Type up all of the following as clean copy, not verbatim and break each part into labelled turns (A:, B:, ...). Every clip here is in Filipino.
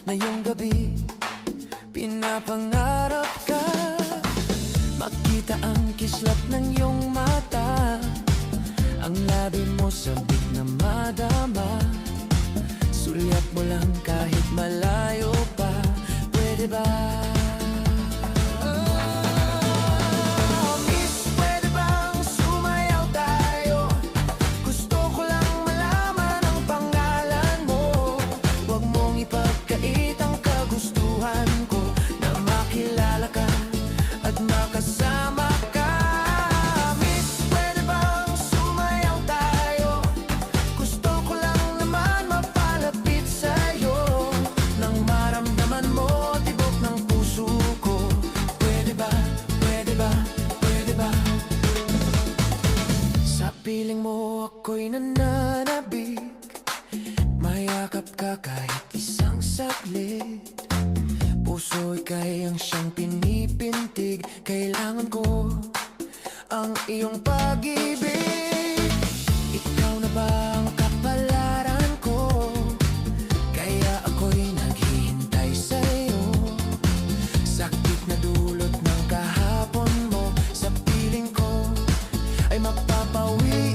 A: ngayong gabi. Pinapangarap ka makita ang kislap ng iyong mata, ang labi mo sabik na madama. Sulyap mo lang kahit malayo pa, pwede ba? Piling mo ako'y nananabik, mayakap ka kahit isang saglit. Puso'y kayang siyang pinipintig, kailangan ko ang iyong pag-ibig. Ikaw na ba ang kapalaran ko? Kaya ako'y naghihintay sa'yo. Sakit na dulot ng kahapon mo, sa piling ko ay mapapawi.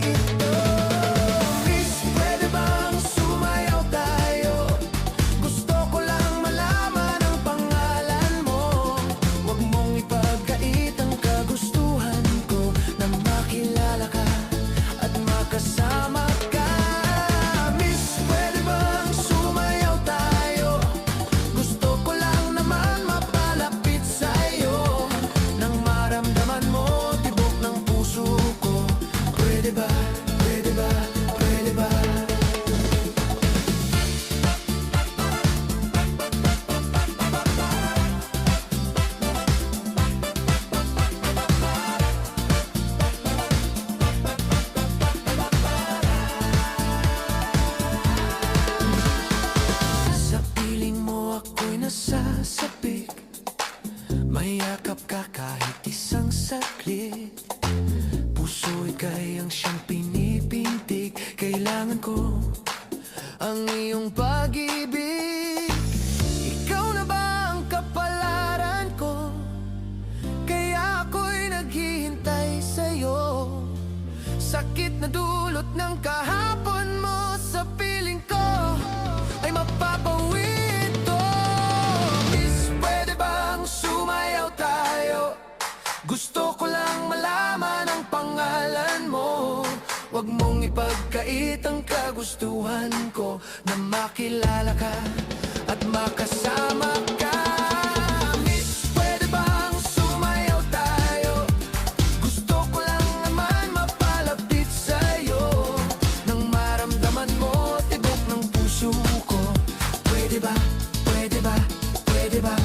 A: Sasabik, mayakap ka kahit isang saglit. Puso'y kayang siyang pinipintig, kailangan ko ang iyong pag-ibig. Ikaw na ba ang kapalaran ko? Kaya ako'y naghihintay sa'yo. Sakit na dulot ng kahapon mo, sa piling ko ay mapapawi. Gusto ko lang malaman ang pangalan mo. Huwag mong ipagkait ang kagustuhan ko, na makilala ka at makasama ka. Miss, pwede bang sumayaw tayo? Gusto ko lang naman mapalapit sa'yo, nang maramdaman mo tibok ng puso ko. Pwede ba, pwede ba, pwede ba?